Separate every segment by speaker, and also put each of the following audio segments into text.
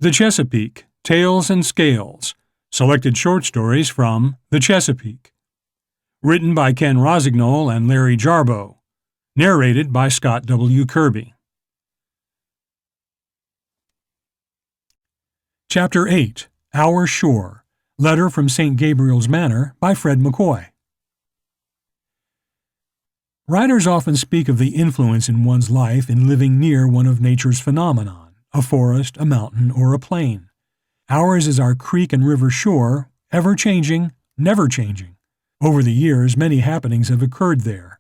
Speaker 1: The Chesapeake Tales and Scales, selected short stories from The Chesapeake. Written by Ken Rossignol and Larry Jarboe. Narrated by Scott W. Kirby. Chapter 8, Our Shore, Letter from St. Gabriel's Manor by Fred McCoy. Writers often speak of the influence in one's life in living near one of nature's phenomenon, a forest, a mountain, or a plain. Ours is our creek and river shore, ever-changing, never-changing. Over the years, many happenings have occurred there.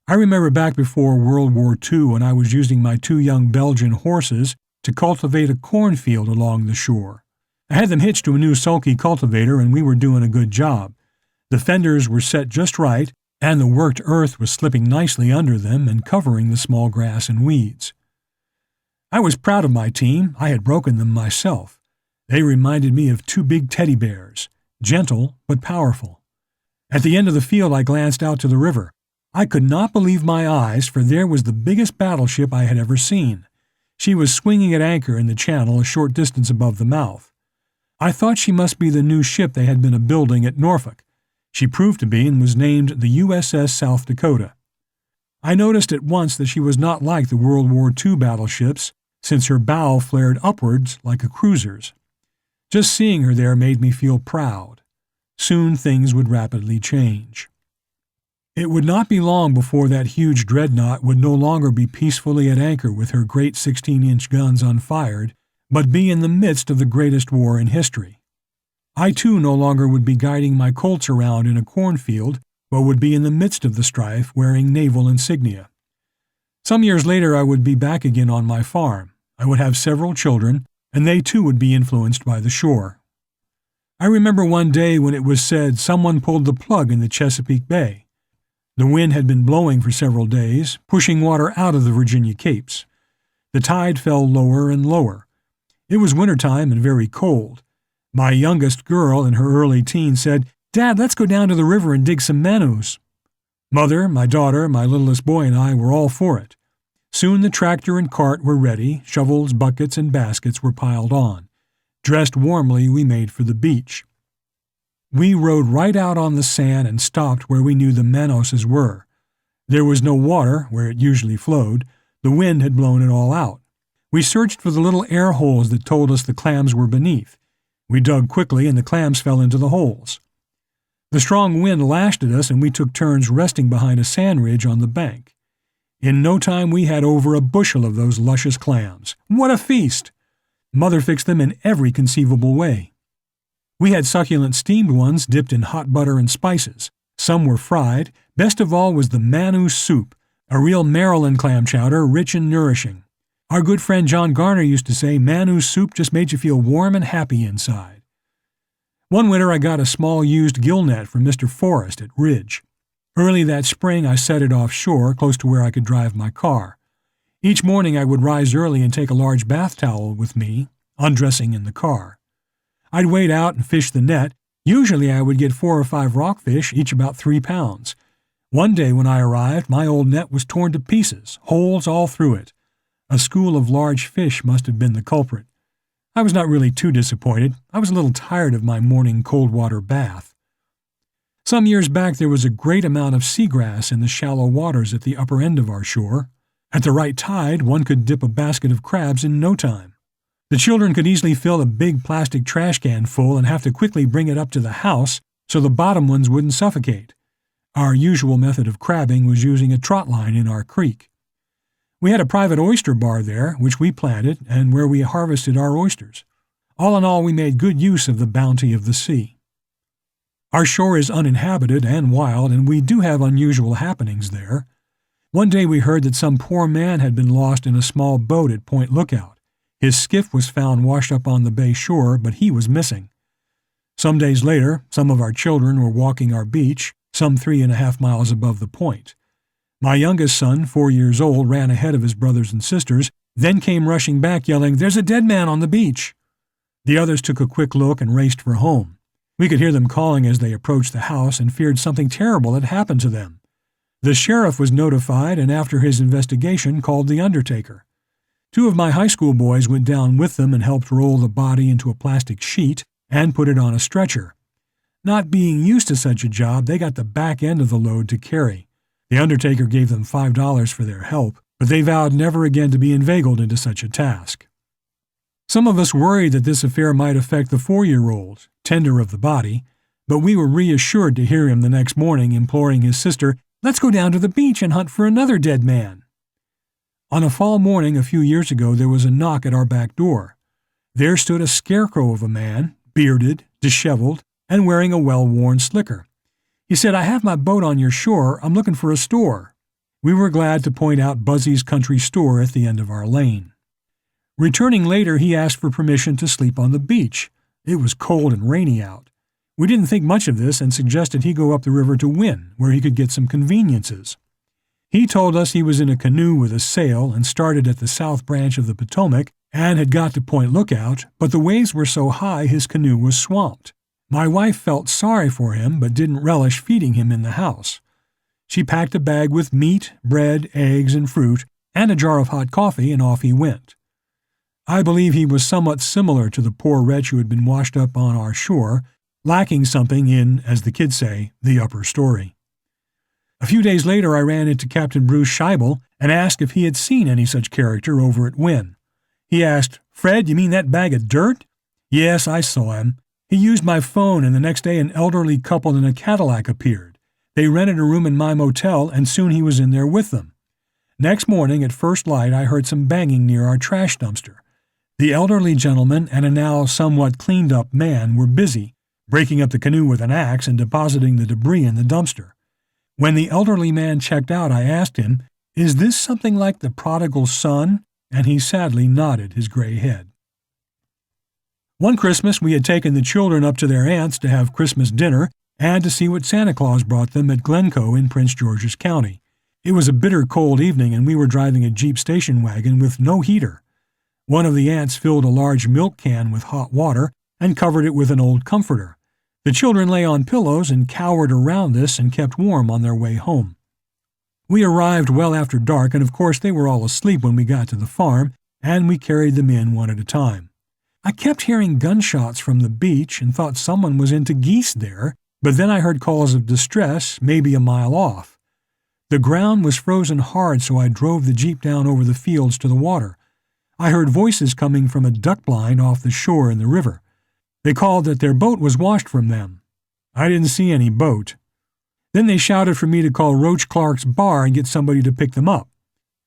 Speaker 1: I remember back before World War II when I was using my 2 young Belgian horses to cultivate a cornfield along the shore. I had them hitched to a new sulky cultivator and we were doing a good job. The fenders were set just right, and the worked earth was slipping nicely under them and covering the small grass and weeds. I was proud of my team. I had broken them myself. They reminded me of 2 big teddy bears, gentle but powerful. At the end of the field I glanced out to the river. I could not believe my eyes, for there was the biggest battleship I had ever seen. She was swinging at anchor in the channel a short distance above the mouth. I thought she must be the new ship they had been a-building at Norfolk. She proved to be and was named the USS South Dakota. I noticed at once that she was not like the World War II battleships, since her bow flared upwards like a cruiser's. Just seeing her there made me feel proud. Soon things would rapidly change. It would not be long before that huge dreadnought would no longer be peacefully at anchor with her great 16-inch guns unfired, but be in the midst of the greatest war in history. I too no longer would be guiding my colts around in a cornfield, but would be in the midst of the strife wearing naval insignia. Some years later I would be back again on my farm. I would have several children, and they too would be influenced by the shore. I remember one day when it was said someone pulled the plug in the Chesapeake Bay. The wind had been blowing for several days, pushing water out of the Virginia Capes. The tide fell lower and lower. It was wintertime and very cold. My youngest girl, in her early teens, said, "Dad, let's go down to the river and dig some manus." Mother, my daughter, my littlest boy, and I were all for it. Soon the tractor and cart were ready, shovels, buckets, and baskets were piled on. Dressed warmly, we made for the beach. We rode right out on the sand and stopped where we knew the manoses were. There was no water where it usually flowed. The wind had blown it all out. We searched for the little air holes that told us the clams were beneath. We dug quickly and the clams fell into the holes. The strong wind lashed at us and we took turns resting behind a sand ridge on the bank. In no time we had over a bushel of those luscious clams. What a feast! Mother fixed them in every conceivable way. We had succulent steamed ones dipped in hot butter and spices. Some were fried. Best of all was the manu soup, a real Maryland clam chowder, rich and nourishing. Our good friend John Garner used to say manu soup just made you feel warm and happy inside. One winter I got a small used gill net from Mr. Forrest at Ridge. Early that spring I set it offshore, close to where I could drive my car. Each morning I would rise early and take a large bath towel with me, undressing in the car. I'd wade out and fish the net. Usually I would get 4 or 5 rockfish, each about 3 pounds. One day when I arrived, my old net was torn to pieces, holes all through it. A school of large fish must have been the culprit. I was not really too disappointed. I was a little tired of my morning cold water bath. Some years back there was a great amount of seagrass in the shallow waters at the upper end of our shore. At the right tide, one could dip a basket of crabs in no time. The children could easily fill a big plastic trash can full and have to quickly bring it up to the house so the bottom ones wouldn't suffocate. Our usual method of crabbing was using a trot line in our creek. We had a private oyster bar there, which we planted, and where we harvested our oysters. All in all, we made good use of the bounty of the sea. Our shore is uninhabited and wild, and we do have unusual happenings there. One day we heard that some poor man had been lost in a small boat at Point Lookout. His skiff was found washed up on the bay shore, but he was missing. Some days later, some of our children were walking our beach, some 3.5 miles above the point. My youngest son, 4 years old, ran ahead of his brothers and sisters, then came rushing back yelling, "There's a dead man on the beach!" The others took a quick look and raced for home. We could hear them calling as they approached the house and feared something terrible had happened to them. The sheriff was notified and after his investigation called the undertaker. Two of my high school boys went down with them and helped roll the body into a plastic sheet and put it on a stretcher. Not being used to such a job, they got the back end of the load to carry. The undertaker gave them $5 for their help, but they vowed never again to be inveigled into such a task. Some of us worried that this affair might affect the 4-year-old, tender of the body, but we were reassured to hear him the next morning imploring his sister, "Let's go down to the beach and hunt for another dead man." On a fall morning a few years ago, there was a knock at our back door. There stood a scarecrow of a man, bearded, disheveled, and wearing a well-worn slicker. He said, "I have my boat on your shore. I'm looking for a store." We were glad to point out Buzzy's Country Store at the end of our lane. Returning later, he asked for permission to sleep on the beach. It was cold and rainy out. We didn't think much of this and suggested he go up the river to Wynn, where he could get some conveniences. He told us he was in a canoe with a sail and started at the south branch of the Potomac and had got to Point Lookout, but the waves were so high his canoe was swamped. My wife felt sorry for him but didn't relish feeding him in the house. She packed a bag with meat, bread, eggs, and fruit, and a jar of hot coffee, and off he went. I believe he was somewhat similar to the poor wretch who had been washed up on our shore, lacking something in, as the kids say, the upper story. A few days later I ran into Captain Bruce Scheibel and asked if he had seen any such character over at Wynn. He asked, "Fred, you mean that bag of dirt?" "Yes, I saw him. He used my phone, and the next day an elderly couple in a Cadillac appeared. They rented a room in my motel, and soon he was in there with them. Next morning at first light I heard some banging near our trash dumpster. The elderly gentleman and a now somewhat cleaned-up man were busy, breaking up the canoe with an axe and depositing the debris in the dumpster. When the elderly man checked out, I asked him, "Is this something like the prodigal son?" And he sadly nodded his gray head. One Christmas we had taken the children up to their aunt's to have Christmas dinner and to see what Santa Claus brought them at Glencoe in Prince George's County. It was a bitter cold evening and we were driving a Jeep station wagon with no heater. One of the aunts filled a large milk can with hot water and covered it with an old comforter. The children lay on pillows and cowered around this and kept warm on their way home. We arrived well after dark, and of course they were all asleep when we got to the farm, and we carried them in one at a time. I kept hearing gunshots from the beach and thought someone was into geese there, but then I heard calls of distress, maybe a mile off. The ground was frozen hard, so I drove the Jeep down over the fields to the water. I heard voices coming from a duck blind off the shore in the river. They called that their boat was washed from them. I didn't see any boat. Then they shouted for me to call Roach Clark's bar and get somebody to pick them up.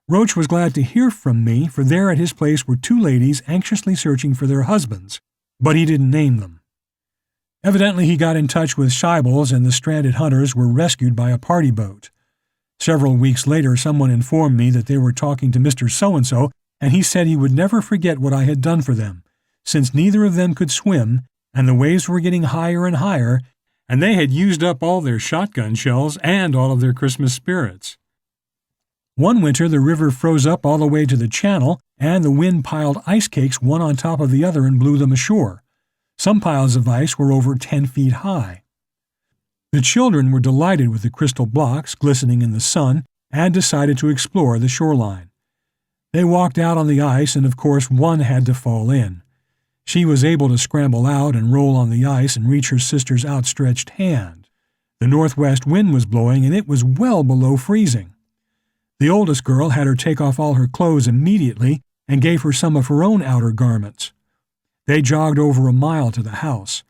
Speaker 1: Roach was glad to hear from me, for there at his place were two ladies anxiously searching for their husbands, but he didn't name them. Evidently he got in touch with Scheibel's, and the stranded hunters were rescued by a party boat. Several weeks later someone informed me that they were talking to Mr. So-and-so, and he said he would never forget what I had done for them, since neither of them could swim, and the waves were getting higher and higher, and they had used up all their shotgun shells and all of their Christmas spirits. One winter the river froze up all the way to the channel, and the wind piled ice cakes one on top of the other and blew them ashore. Some piles of ice were over 10 feet high. The children were delighted with the crystal blocks glistening in the sun and decided to explore the shoreline. They walked out on the ice, and of course one had to fall in. She was able to scramble out and roll on the ice and reach her sister's outstretched hand. The northwest wind was blowing, and it was well below freezing. The oldest girl had her take off all her clothes immediately and gave her some of her own outer garments. They jogged over a mile to the house.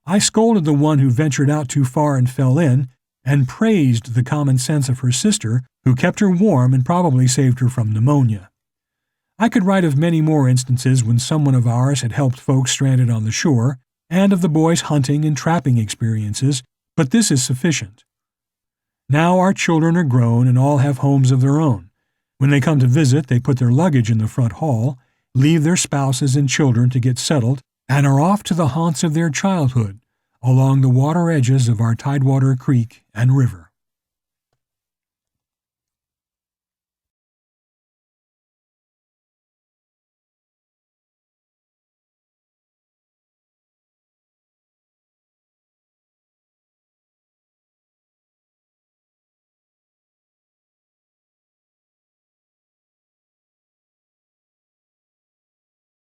Speaker 1: I scolded the one who ventured out too far and fell in, and praised the common sense of her sister, who kept her warm and probably saved her from pneumonia. I could write of many more instances when someone of ours had helped folks stranded on the shore, and of the boys' hunting and trapping experiences, but this is sufficient. Now our children are grown and all have homes of their own. When they come to visit, they put their luggage in the front hall, leave their spouses and children to get settled, and are off to the haunts of their childhood, along the water edges of our Tidewater Creek and River.